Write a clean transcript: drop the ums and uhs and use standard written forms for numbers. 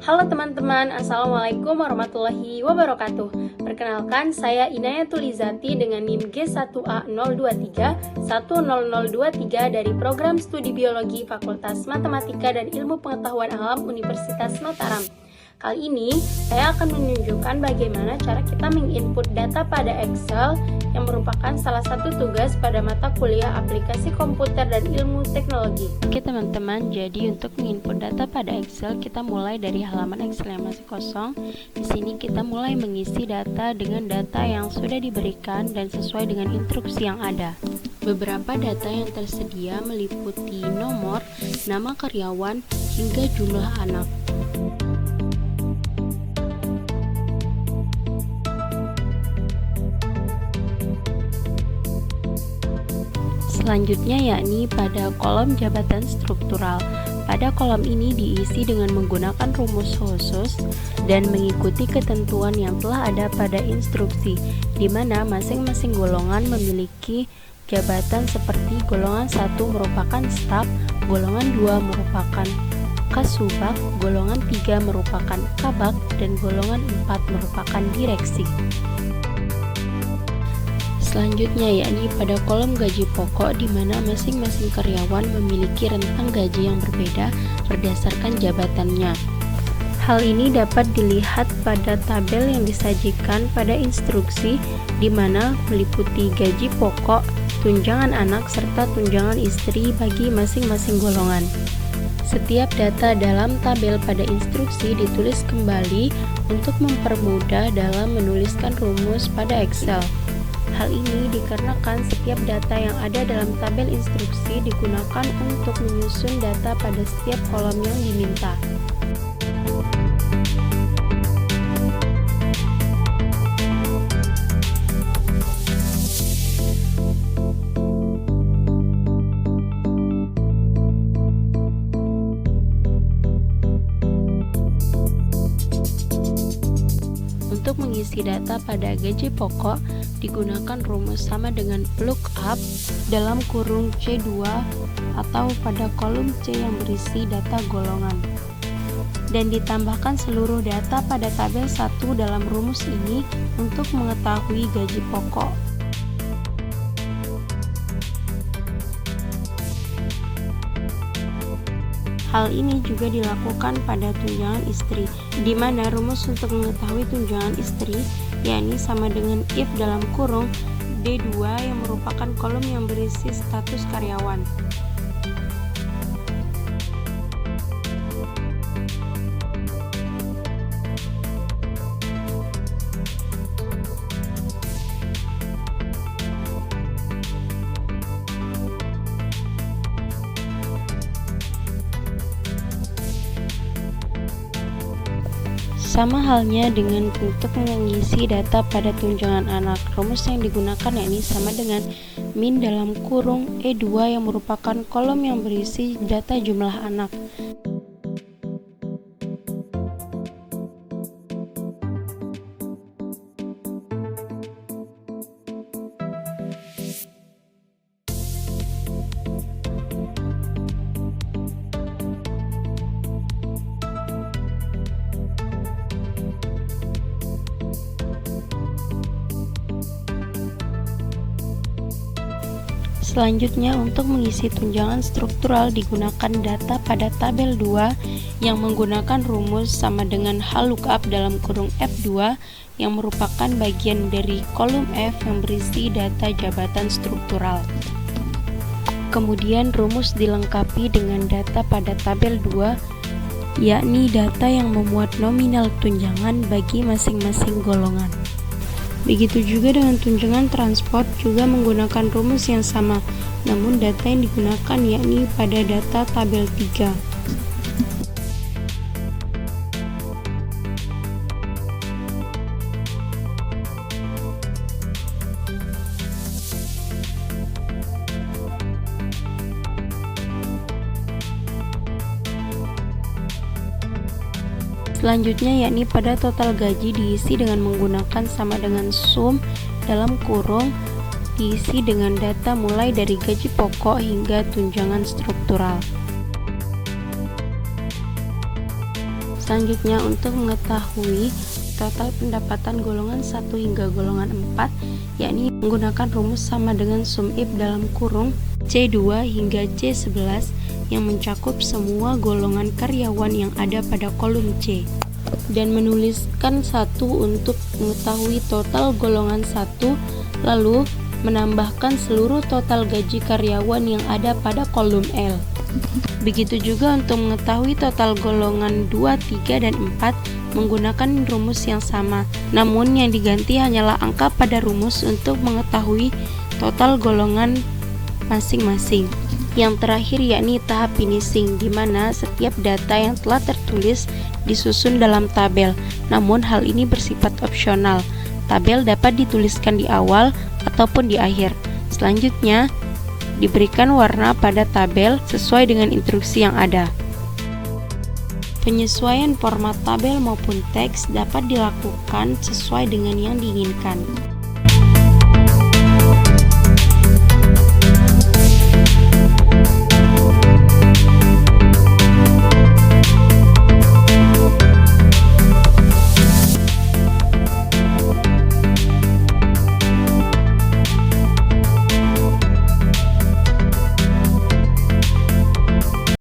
Halo teman-teman, Assalamualaikum warahmatullahi wabarakatuh. Perkenalkan, saya Inayatul Izati dengan NIM G1A023-10023 dari Program Studi Biologi Fakultas Matematika dan Ilmu Pengetahuan Alam Universitas Mataram. Kali ini, saya akan menunjukkan bagaimana cara kita menginput data pada Excel yang merupakan salah satu tugas pada mata kuliah aplikasi komputer dan ilmu teknologi. Oke teman-teman, jadi untuk menginput data pada Excel, kita mulai dari halaman Excel yang masih kosong. Di sini kita mulai mengisi data dengan data yang sudah diberikan dan sesuai dengan instruksi yang ada. Beberapa data yang tersedia meliputi nomor, nama karyawan, hingga jumlah anak. Selanjutnya yakni pada kolom jabatan struktural. Pada kolom ini diisi dengan menggunakan rumus khusus dan mengikuti ketentuan yang telah ada pada instruksi, di mana masing-masing golongan memiliki jabatan seperti golongan 1 merupakan staf, golongan 2 merupakan kasubag, golongan 3 merupakan kabag, dan golongan 4 merupakan direksi. Selanjutnya yakni pada kolom gaji pokok, di mana masing-masing karyawan memiliki rentang gaji yang berbeda berdasarkan jabatannya. Hal ini dapat dilihat pada tabel yang disajikan pada instruksi, di mana meliputi gaji pokok, tunjangan anak, serta tunjangan istri bagi masing-masing golongan. Setiap data dalam tabel pada instruksi ditulis kembali untuk mempermudah dalam menuliskan rumus pada Excel. Hal ini dikarenakan setiap data yang ada dalam tabel instruksi digunakan untuk menyusun data pada setiap kolom yang diminta. Untuk mengisi data pada gaji pokok, digunakan rumus sama dengan lookup dalam kurung C2 atau pada kolom C yang berisi data golongan. Dan ditambahkan seluruh data pada tabel 1 dalam rumus ini untuk mengetahui gaji pokok. Hal ini juga dilakukan pada tunjangan istri, di mana rumus untuk mengetahui tunjangan istri yakni sama dengan if dalam kurung D2 yang merupakan kolom yang berisi status karyawan. Sama halnya dengan untuk mengisi data pada tunjangan anak, rumus yang digunakan yakni sama dengan min dalam kurung E2 yang merupakan kolom yang berisi data jumlah anak. Selanjutnya, untuk mengisi tunjangan struktural digunakan data pada tabel 2 yang menggunakan rumus sama dengan lookup dalam kurung F2 yang merupakan bagian dari kolom F yang berisi data jabatan struktural. Kemudian rumus dilengkapi dengan data pada tabel 2, yakni data yang memuat nominal tunjangan bagi masing-masing golongan. Begitu juga dengan tunjangan transport juga menggunakan rumus yang sama, namun data yang digunakan yakni pada data tabel 3. Selanjutnya yakni pada total gaji diisi dengan menggunakan sama dengan sum dalam kurung diisi dengan data mulai dari gaji pokok hingga tunjangan struktural. Selanjutnya, untuk mengetahui total pendapatan golongan 1 hingga golongan 4, yakni menggunakan rumus sama dengan sum if dalam kurung C2 hingga C11 yang mencakup semua golongan karyawan yang ada pada kolom C, dan menuliskan 1 untuk mengetahui total golongan 1, lalu menambahkan seluruh total gaji karyawan yang ada pada kolom L. Begitu juga untuk mengetahui total golongan 2, 3, dan 4 menggunakan rumus yang sama, namun yang diganti hanyalah angka pada rumus untuk mengetahui total golongan masing-masing. Yang terakhir yakni tahap finishing, di mana setiap data yang telah tertulis disusun dalam tabel, namun hal ini bersifat opsional. Tabel dapat dituliskan di awal ataupun di akhir. Selanjutnya, diberikan warna pada tabel sesuai dengan instruksi yang ada. Penyesuaian format tabel maupun teks dapat dilakukan sesuai dengan yang diinginkan.